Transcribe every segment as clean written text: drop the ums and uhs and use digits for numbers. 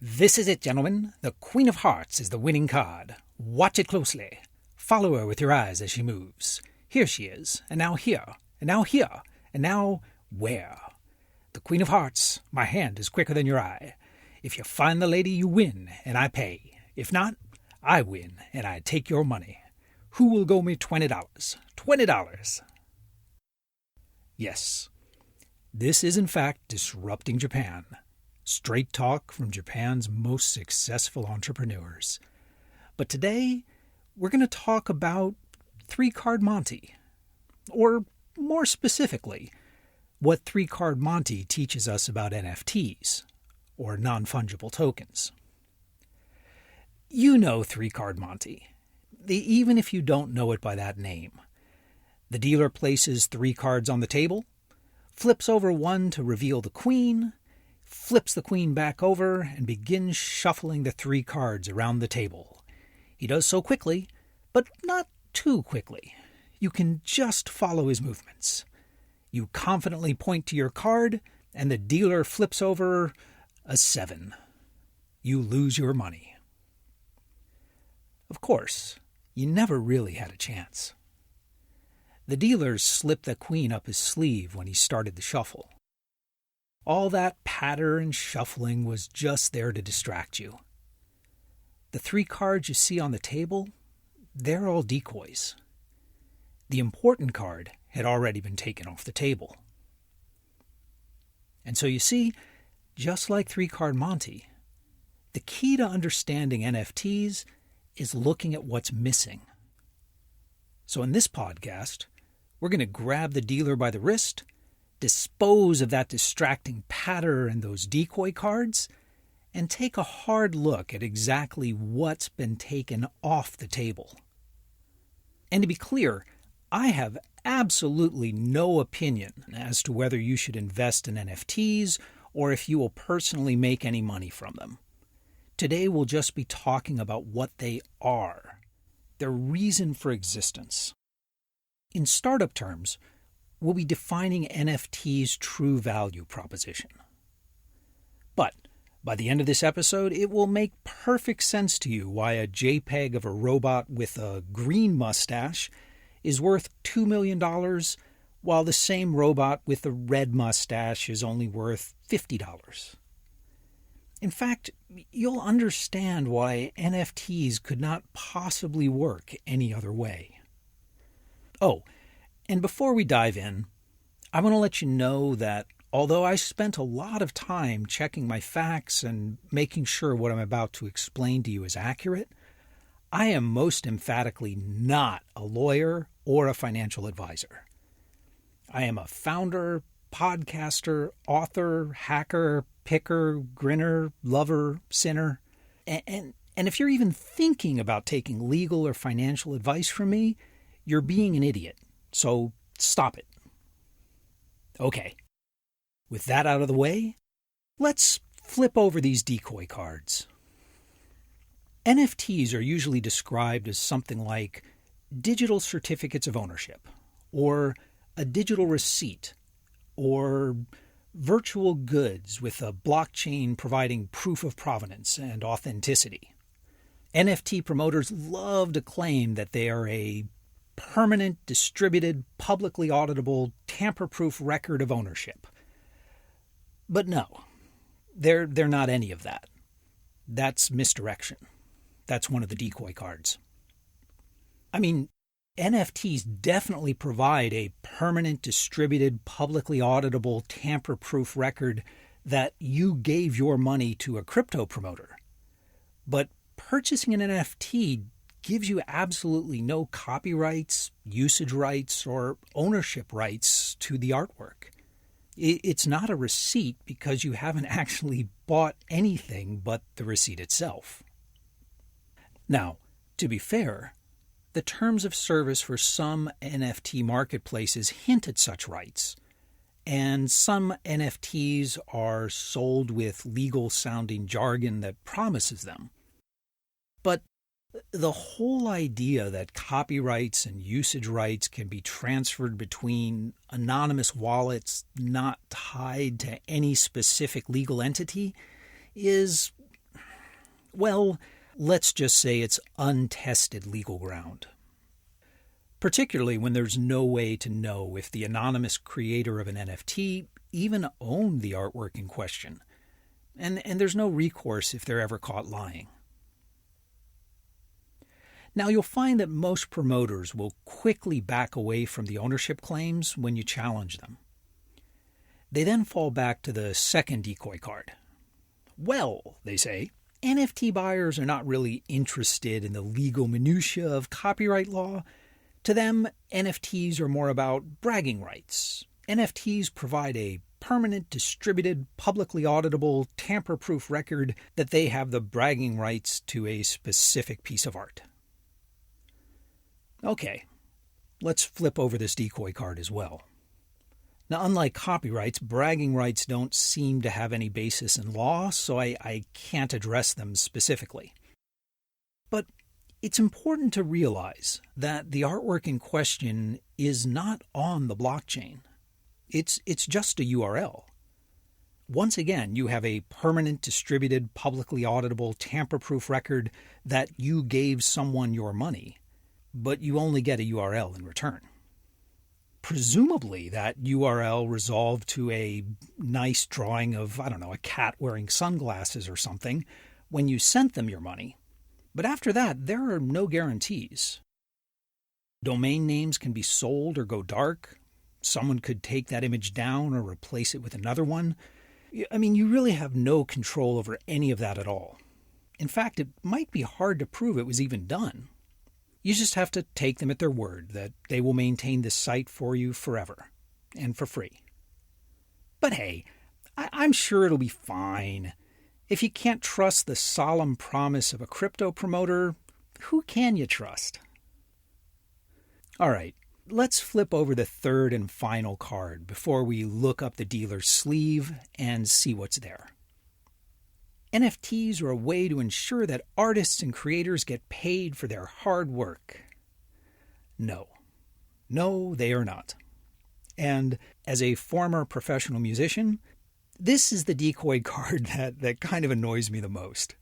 This is it, gentlemen. The Queen of Hearts is the winning card. Watch it closely. Follow her with your eyes as she moves. Here she is, and now here, and now here, and now where? The Queen of Hearts, my hand is quicker than your eye. If you find the lady, you win, and I pay. If not, I win, and I take your money. Who will go me $20? $20! Yes, this is in fact disrupting Japan. Straight talk from Japan's most successful entrepreneurs. But today, we're going to talk about Three-Card Monte. Or more specifically, what Three-Card Monte teaches us about NFTs, or non-fungible tokens. You know Three-Card Monte, even if you don't know it by that name. The dealer places 3 cards on the table, flips over one to reveal the queen, flips the queen back over, and begins shuffling the 3 cards around the table. He does so quickly, but not too quickly. You can just follow his movements. You confidently point to your card, and the dealer flips over a 7. You lose your money. Of course, you never really had a chance. The dealer slipped the queen up his sleeve when he started the shuffle. All that patter and shuffling was just there to distract you. The 3 cards you see on the table, they're all decoys. The important card had already been taken off the table. And so you see, just like Three-Card Monte, the key to understanding NFTs is looking at what's missing. So in this podcast, we're going to grab the dealer by the wrist, dispose of that distracting patter and those decoy cards, and take a hard look at exactly what's been taken off the table. And to be clear, I have absolutely no opinion as to whether you should invest in NFTs or if you will personally make any money from them. Today we'll just be talking about what they are, their reason for existence. In startup terms, we'll be defining NFT's true value proposition. But by the end of this episode, it will make perfect sense to you why a JPEG of a robot with a green mustache is worth $2 million, while the same robot with a red mustache is only worth $50. In fact, you'll understand why NFTs could not possibly work any other way. Oh, and before we dive in, I want to let you know that although I spent a lot of time checking my facts and making sure what I'm about to explain to you is accurate, I am most emphatically not a lawyer or a financial advisor. I am a founder, podcaster, author, hacker, picker, grinner, lover, sinner. And if you're even thinking about taking legal or financial advice from me, you're being an idiot. So stop it. Okay, with that out of the way, let's flip over these decoy cards. NFTs are usually described as something like digital certificates of ownership, or a digital receipt, or virtual goods with a blockchain providing proof of provenance and authenticity. NFT promoters love to claim that they are a permanent, distributed, publicly auditable, tamper-proof record of ownership. But no, they're not any of that. That's misdirection. That's one of the decoy cards. I mean, NFTs definitely provide a permanent, distributed, publicly auditable, tamper-proof record that you gave your money to a crypto promoter. But purchasing an NFT gives you absolutely no copyrights, usage rights, or ownership rights to the artwork. It's not a receipt because you haven't actually bought anything but the receipt itself. Now, to be fair, the terms of service for some NFT marketplaces hint at such rights, and some NFTs are sold with legal-sounding jargon that promises them. But the whole idea that copyrights and usage rights can be transferred between anonymous wallets not tied to any specific legal entity is, Well, let's just say it's untested legal ground. Particularly when there's no way to know if the anonymous creator of an NFT even owned the artwork in question, and there's no recourse if they're ever caught lying. Now, you'll find that most promoters will quickly back away from the ownership claims when you challenge them. They then fall back to the second decoy card. Well, they say, NFT buyers are not really interested in the legal minutiae of copyright law. To them, NFTs are more about bragging rights. NFTs provide a permanent, distributed, publicly auditable, tamper-proof record that they have the bragging rights to a specific piece of art. Okay, let's flip over this decoy card as well. Now, unlike copyrights, bragging rights don't seem to have any basis in law, so I can't address them specifically. But it's important to realize that the artwork in question is not on the blockchain. It's just a URL. Once again, you have a permanent, distributed, publicly auditable, tamper-proof record that you gave someone your money, but you only get a URL in return. Presumably, that URL resolved to a nice drawing of, a cat wearing sunglasses or something when you sent them your money. But after that, there are no guarantees. Domain names can be sold or go dark. Someone could take that image down or replace it with another one. You really have no control over any of that at all. In fact, it might be hard to prove it was even done. You just have to take them at their word that they will maintain this site for you forever and for free. But hey, I'm sure it'll be fine. If you can't trust the solemn promise of a crypto promoter, who can you trust? All right, let's flip over the third and final card before we look up the dealer's sleeve and see what's there. NFTs are a way to ensure that artists and creators get paid for their hard work. No, they are not. And as a former professional musician, this is the decoy card that kind of annoys me the most.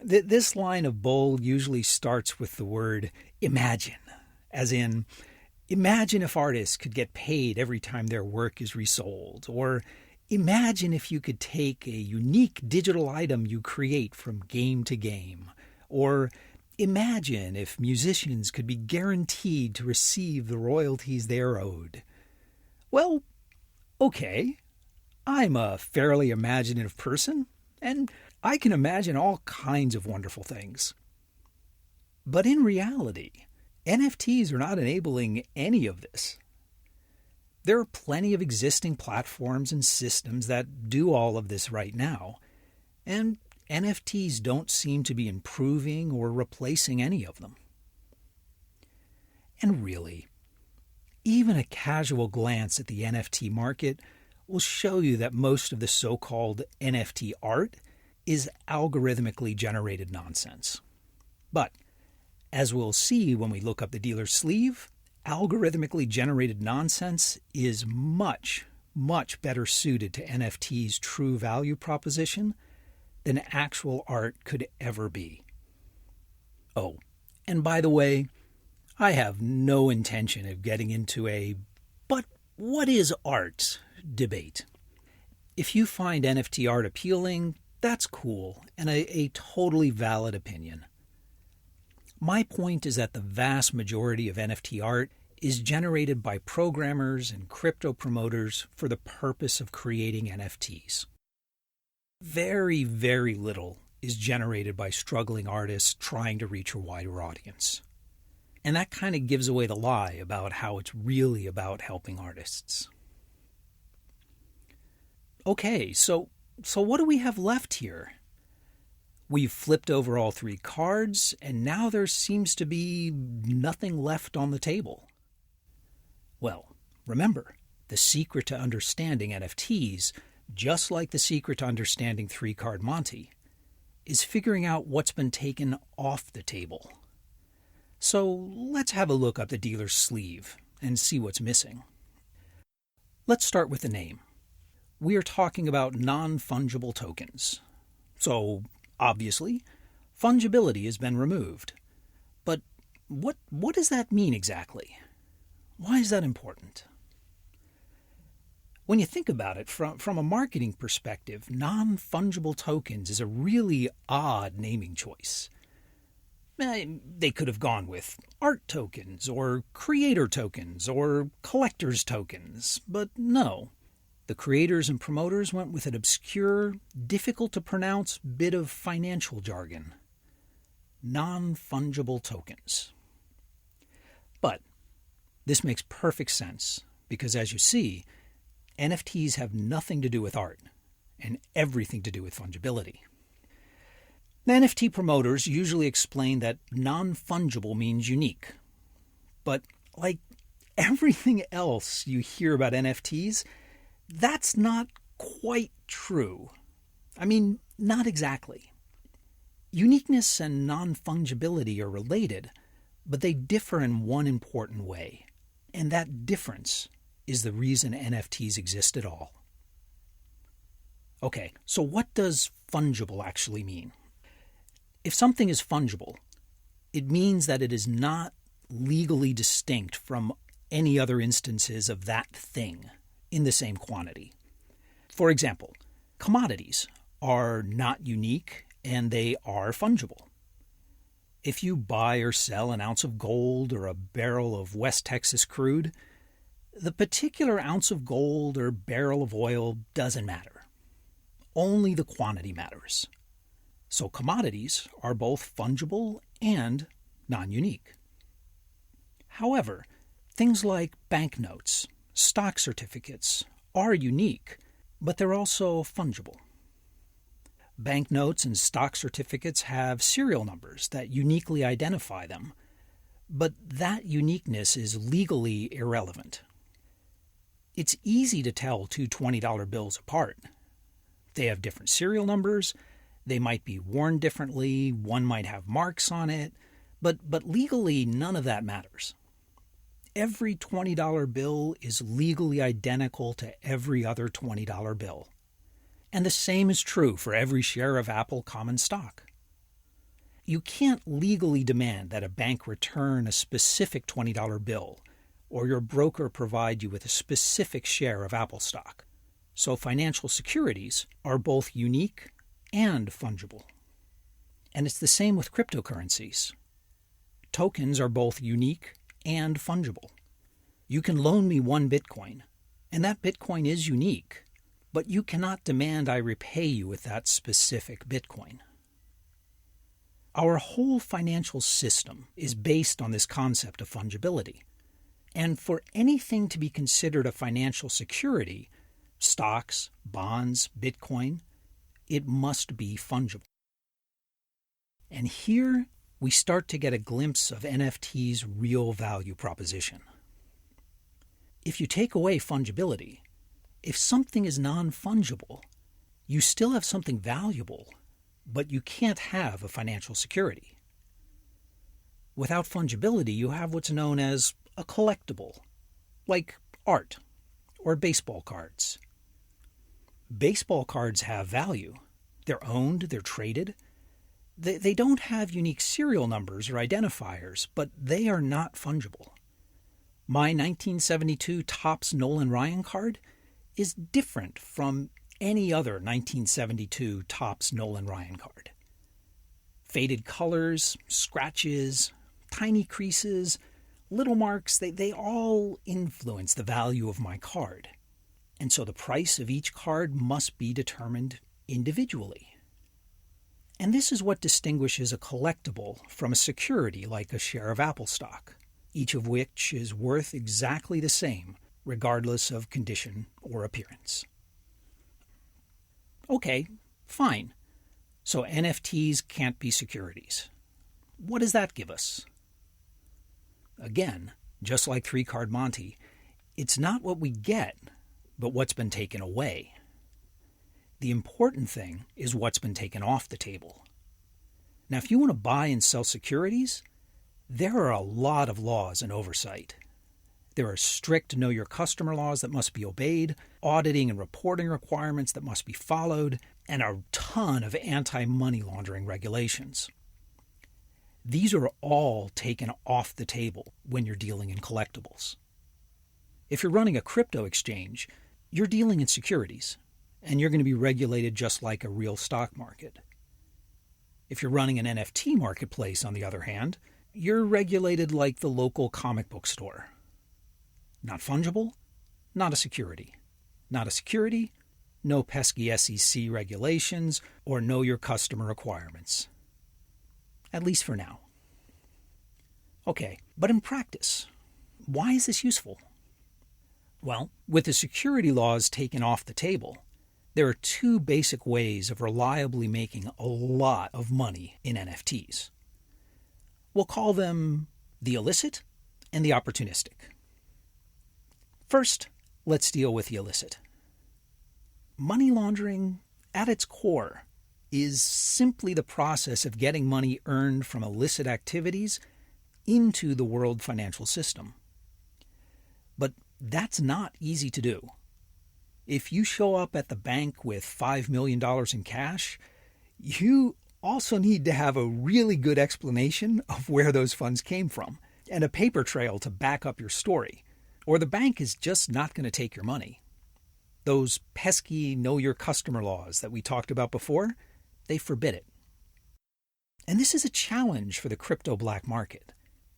This line of bull usually starts with the word imagine, as in, imagine if artists could get paid every time their work is resold, or imagine if you could take a unique digital item you create from game to game, or imagine if musicians could be guaranteed to receive the royalties they are owed. Well, okay. I'm a fairly imaginative person, and I can imagine all kinds of wonderful things. But in reality, NFTs are not enabling any of this. There are plenty of existing platforms and systems that do all of this right now, and NFTs don't seem to be improving or replacing any of them. And really, even a casual glance at the NFT market will show you that most of the so-called NFT art is algorithmically generated nonsense. But, as we'll see when we look up the dealer's sleeve, algorithmically generated nonsense is much, much better suited to NFT's true value proposition than actual art could ever be. Oh, and by the way, I have no intention of getting into a "but what is art?" debate. If you find NFT art appealing, that's cool and a totally valid opinion. My point is that the vast majority of NFT art is generated by programmers and crypto promoters for the purpose of creating NFTs. Very, very little is generated by struggling artists trying to reach a wider audience. And that kind of gives away the lie about how it's really about helping artists. Okay, so what do we have left here? We've flipped over all three cards, and now there seems to be nothing left on the table. Well, remember, the secret to understanding NFTs, just like the secret to understanding Three-Card Monte, is figuring out what's been taken off the table. So let's have a look up the dealer's sleeve and see what's missing. Let's start with the name. We are talking about non-fungible tokens. So Obviously, fungibility has been removed. But what does that mean exactly? Why is that important? When you think about it, from a marketing perspective, non-fungible tokens is a really odd naming choice. They could have gone with art tokens, or creator tokens, or collector's tokens, but no. The creators and promoters went with an obscure, difficult-to-pronounce bit of financial jargon. Non-fungible tokens. But this makes perfect sense, because as you see, NFTs have nothing to do with art, and everything to do with fungibility. The NFT promoters usually explain that non-fungible means unique. But like everything else you hear about NFTs, that's not quite true. I mean, not exactly. Uniqueness and non-fungibility are related, but they differ in one important way. And that difference is the reason NFTs exist at all. Okay, so what does fungible actually mean? If something is fungible, it means that it is not legally distinct from any other instances of that thing in the same quantity. For example, commodities are not unique and they are fungible. If you buy or sell an ounce of gold or a barrel of West Texas crude, the particular ounce of gold or barrel of oil doesn't matter. Only the quantity matters. So commodities are both fungible and non-unique. However, things like banknotes, stock certificates are unique, but they're also fungible. Banknotes and stock certificates have serial numbers that uniquely identify them, but that uniqueness is legally irrelevant. It's easy to tell two $20 bills apart. They have different serial numbers, they might be worn differently, one might have marks on it, but legally none of that matters. Every $20 bill is legally identical to every other $20 bill. And the same is true for every share of Apple common stock. You can't legally demand that a bank return a specific $20 bill, or your broker provide you with a specific share of Apple stock. So financial securities are both unique and fungible. And it's the same with cryptocurrencies. Tokens are both unique and fungible. You can loan me one Bitcoin, and that Bitcoin is unique, but you cannot demand I repay you with that specific Bitcoin. Our whole financial system is based on this concept of fungibility. And for anything to be considered a financial security, stocks, bonds, Bitcoin, it must be fungible. And here we start to get a glimpse of NFT's real value proposition. If you take away fungibility, if something is non-fungible, you still have something valuable, but you can't have a financial security. Without fungibility, you have what's known as a collectible, like art or baseball cards. Baseball cards have value. They're owned, they're traded. They don't have unique serial numbers or identifiers, but they are not fungible. My 1972 Topps Nolan Ryan card is different from any other 1972 Topps Nolan Ryan card. Faded colors, scratches, tiny creases, little marks, they all influence the value of my card. And so the price of each card must be determined individually. And this is what distinguishes a collectible from a security like a share of Apple stock, each of which is worth exactly the same, regardless of condition or appearance. Okay, fine. So NFTs can't be securities. What does that give us? Again, just like Three-Card Monte, it's not what we get, but what's been taken away. The important thing is what's been taken off the table. Now, if you want to buy and sell securities, there are a lot of laws and oversight. There are strict know-your-customer laws that must be obeyed, auditing and reporting requirements that must be followed, and a ton of anti-money laundering regulations. These are all taken off the table when you're dealing in collectibles. If you're running a crypto exchange, you're dealing in securities, and you're going to be regulated just like a real stock market. If you're running an NFT marketplace, on the other hand, you're regulated like the local comic book store. Not fungible, not a security. Not a security, no pesky SEC regulations, or know your customer requirements. At least for now. Okay, but in practice, why is this useful? Well, with the security laws taken off the table, there are two basic ways of reliably making a lot of money in NFTs. We'll call them the illicit and the opportunistic. First, let's deal with the illicit. Money laundering, at its core, is simply the process of getting money earned from illicit activities into the world financial system. But that's not easy to do. If you show up at the bank with $5 million in cash, you also need to have a really good explanation of where those funds came from and a paper trail to back up your story, or the bank is just not going to take your money. Those pesky know your customer laws that we talked about before, they forbid it. And this is a challenge for the crypto black market.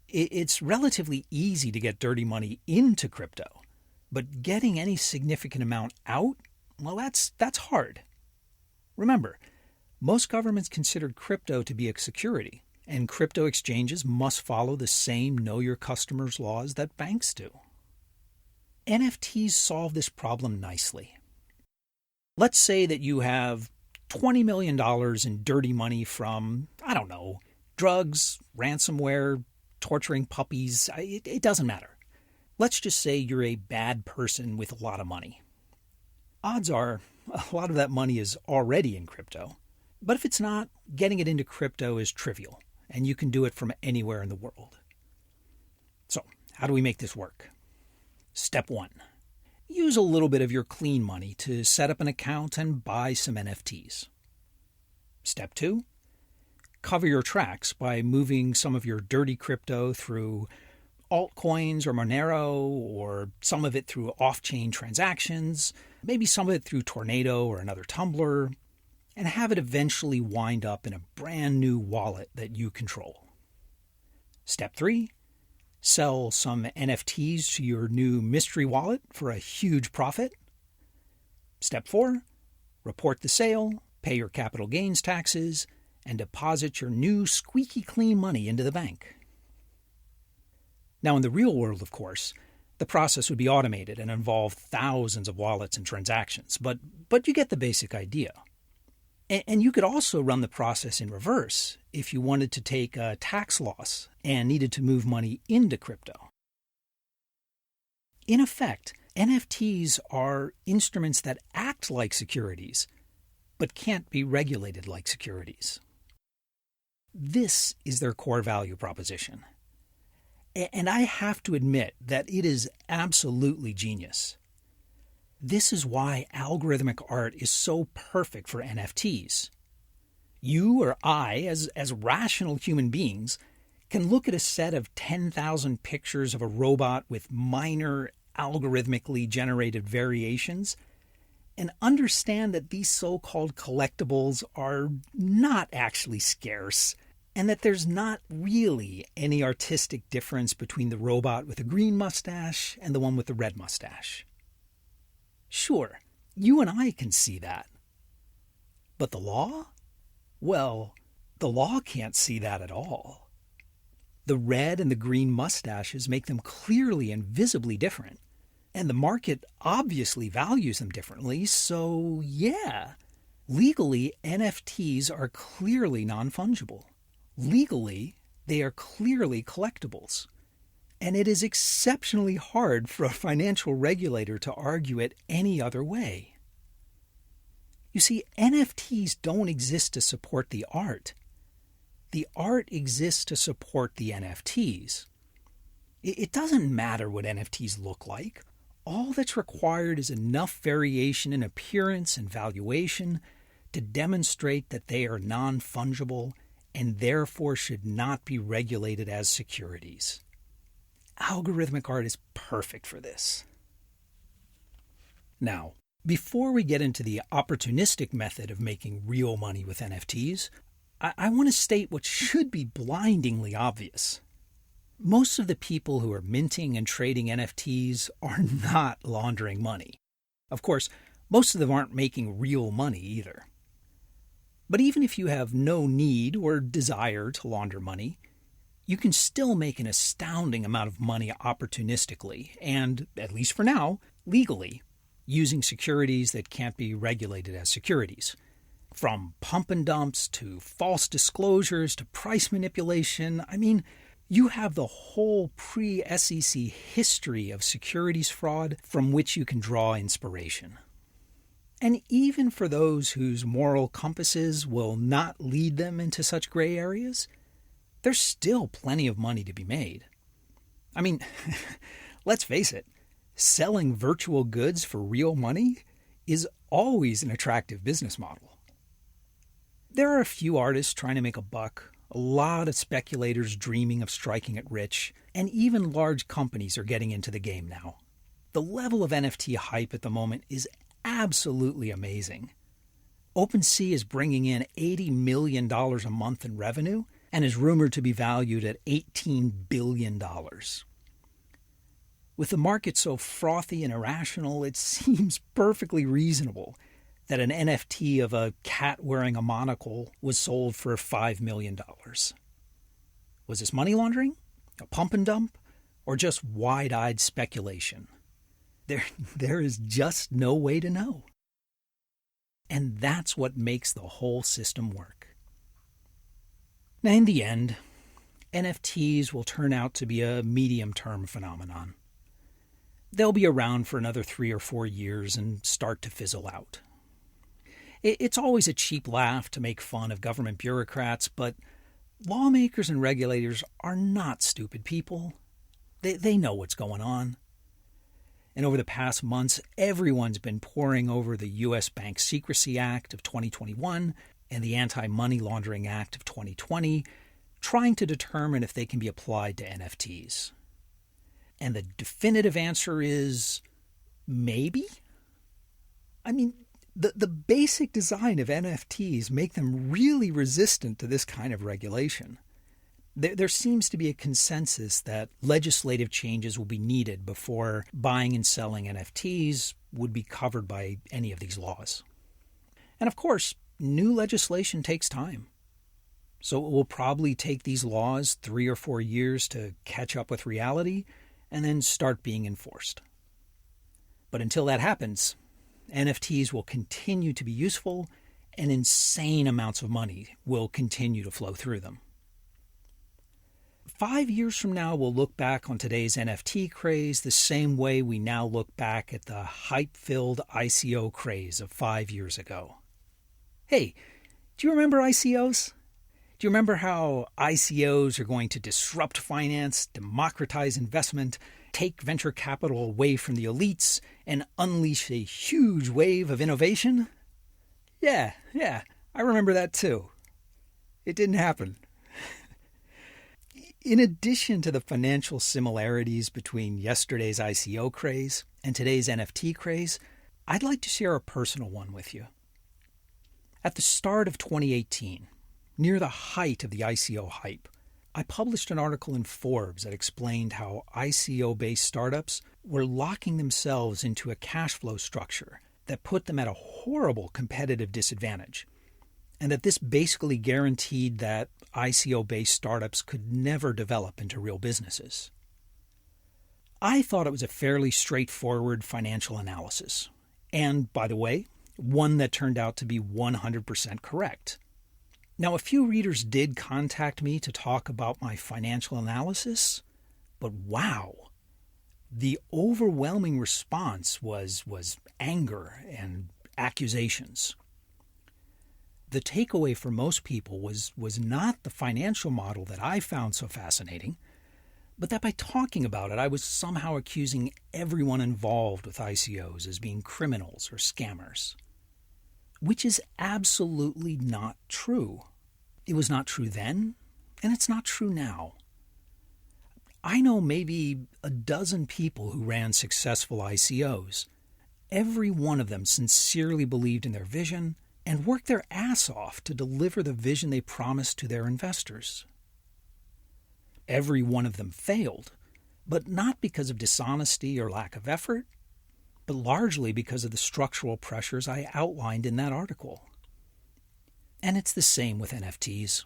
It's relatively easy to get dirty money into crypto, but getting any significant amount out, well, that's hard. Remember, most governments consider crypto to be a security, and crypto exchanges must follow the same know your customers laws that banks do. NFTs solve this problem nicely. Let's say that you have $20 million in dirty money from, I don't know, drugs, ransomware, torturing puppies. It doesn't matter. Let's just say you're a bad person with a lot of money. Odds are a lot of that money is already in crypto. But if it's not, getting it into crypto is trivial, and you can do it from anywhere in the world. So, how do we make this work? Step 1. Use a little bit of your clean money to set up an account and buy some NFTs. Step 2. Cover your tracks by moving some of your dirty crypto through altcoins or Monero, or some of it through off-chain transactions, maybe some of it through Tornado or another tumbler, and have it eventually wind up in a brand new wallet that you control. Step 3. Sell some NFTs to your new mystery wallet for a huge profit. Step 4. Report the sale, pay your capital gains taxes, and deposit your new squeaky clean money into the bank. Now, in the real world, of course, the process would be automated and involve thousands of wallets and transactions, but you get the basic idea. And you could also run the process in reverse if you wanted to take a tax loss and needed to move money into crypto. In effect, NFTs are instruments that act like securities, but can't be regulated like securities. This is their core value proposition. And I have to admit that it is absolutely genius. This is why algorithmic art is so perfect for NFTs. You or I, as rational human beings, can look at a set of 10,000 pictures of a robot with minor algorithmically generated variations and understand that these so-called collectibles are not actually scarce, and that there's not really any artistic difference between the robot with a green mustache and the one with the red mustache. Sure, you and I can see that. But the law? Well, the law can't see that at all. The red and the green mustaches make them clearly and visibly different, and the market obviously values them differently, so yeah, legally NFTs are clearly non-fungible. Legally, they are clearly collectibles. And it is exceptionally hard for a financial regulator to argue it any other way. You see, NFTs don't exist to support the art. The art exists to support the NFTs. It doesn't matter what NFTs look like. All that's required is enough variation in appearance and valuation to demonstrate that they are non-fungible and therefore should not be regulated as securities. Algorithmic art is perfect for this. Now, before we get into the opportunistic method of making real money with NFTs, I want to state what should be blindingly obvious. Most of the people who are minting and trading NFTs are not laundering money. Of course, most of them aren't making real money either. But even if you have no need or desire to launder money, you can still make an astounding amount of money opportunistically and, at least for now, legally, using securities that can't be regulated as securities. From pump and dumps to false disclosures to price manipulation, you have the whole pre-SEC history of securities fraud from which you can draw inspiration. And even for those whose moral compasses will not lead them into such gray areas, there's still plenty of money to be made. Let's face it, selling virtual goods for real money is always an attractive business model. There are a few artists trying to make a buck, a lot of speculators dreaming of striking it rich, and even large companies are getting into the game now. The level of NFT hype at the moment is absolutely amazing. OpenSea is bringing in $80 million a month in revenue and is rumored to be valued at $18 billion. With the market so frothy and irrational, it seems perfectly reasonable that an NFT of a cat wearing a monocle was sold for $5 million. Was this money laundering, a pump and dump, or just wide-eyed speculation? There is just no way to know. And that's what makes the whole system work. Now, in the end, NFTs will turn out to be a medium-term phenomenon. They'll be around for another 3 or 4 years and start to fizzle out. It's always a cheap laugh to make fun of government bureaucrats, but lawmakers and regulators are not stupid people. They know what's going on. And over the past months, everyone's been poring over the U.S. Bank Secrecy Act of 2021 and the Anti-Money Laundering Act of 2020, trying to determine if they can be applied to NFTs. And the definitive answer is maybe? The basic design of NFTs make them really resistant to this kind of regulation. There seems to be a consensus that legislative changes will be needed before buying and selling NFTs would be covered by any of these laws. And of course, new legislation takes time. So it will probably take these laws 3 or 4 years to catch up with reality and then start being enforced. But until that happens, NFTs will continue to be useful and insane amounts of money will continue to flow through them. 5 years from now, we'll look back on today's NFT craze the same way we now look back at the hype-filled ICO craze of 5 years ago. Hey, do you remember ICOs? Do you remember how ICOs are going to disrupt finance, democratize investment, take venture capital away from the elites, and unleash a huge wave of innovation? Yeah, I remember that too. It didn't happen. In addition to the financial similarities between yesterday's ICO craze and today's NFT craze, I'd like to share a personal one with you. At the start of 2018, near the height of the ICO hype, I published an article in Forbes that explained how ICO-based startups were locking themselves into a cash flow structure that put them at a horrible competitive disadvantage, and that this basically guaranteed that ICO-based startups could never develop into real businesses. I thought it was a fairly straightforward financial analysis, and, by the way, one that turned out to be 100% correct. Now, a few readers did contact me to talk about my financial analysis, but wow, the overwhelming response was anger and accusations. The takeaway for most people was not the financial model that I found so fascinating, but that by talking about it, I was somehow accusing everyone involved with ICOs as being criminals or scammers. which is absolutely not true. It was not true then, and it's not true now. I know maybe a dozen people who ran successful ICOs. Every one of them sincerely believed in their vision and worked their ass off to deliver the vision they promised to their investors. Every one of them failed, but not because of dishonesty or lack of effort, but largely because of the structural pressures I outlined in that article. And it's the same with NFTs.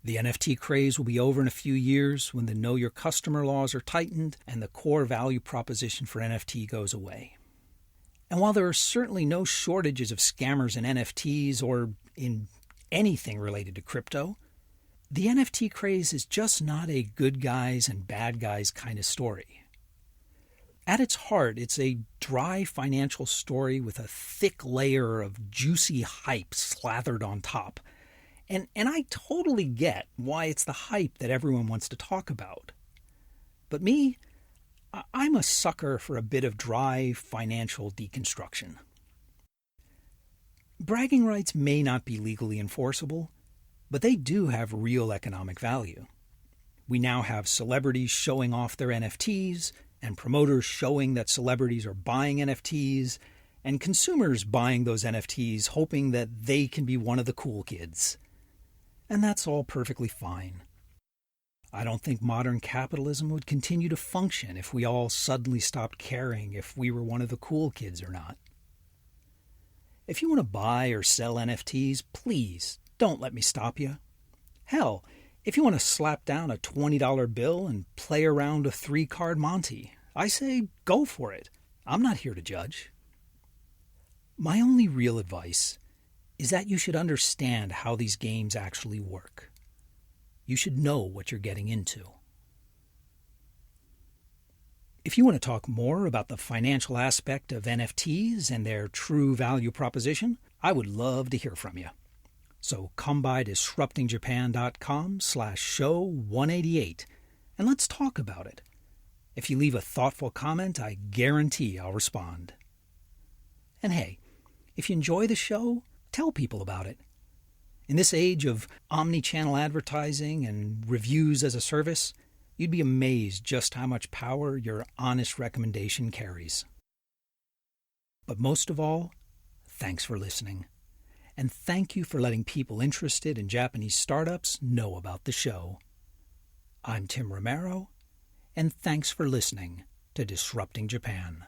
The NFT craze will be over in a few years when the Know Your Customer laws are tightened and the core value proposition for NFT goes away. And while there are certainly no shortages of scammers in NFTs or in anything related to crypto, the NFT craze is just not a good guys and bad guys kind of story. At its heart, it's a dry financial story with a thick layer of juicy hype slathered on top. And I totally get why it's the hype that everyone wants to talk about. But me, I'm a sucker for a bit of dry financial deconstruction. Bragging rights may not be legally enforceable, but they do have real economic value. We now have celebrities showing off their NFTs, and promoters showing that celebrities are buying NFTs, and consumers buying those NFTs hoping that they can be one of the cool kids. And that's all perfectly fine. I don't think modern capitalism would continue to function if we all suddenly stopped caring if we were one of the cool kids or not. If you want to buy or sell NFTs, please don't let me stop you. Hell, if you want to slap down a $20 bill and play around a Three-Card Monte, I say go for it. I'm not here to judge. My only real advice is that you should understand how these games actually work. You should know what you're getting into. If you want to talk more about the financial aspect of NFTs and their true value proposition, I would love to hear from you. So come by disruptingjapan.com/show188 and let's talk about it. If you leave a thoughtful comment, I guarantee I'll respond. And hey, if you enjoy the show, tell people about it. In this age of omni-channel advertising and reviews as a service, you'd be amazed just how much power your honest recommendation carries. But most of all, thanks for listening. And thank you for letting people interested in Japanese startups know about the show. I'm Tim Romero, and thanks for listening to Disrupting Japan.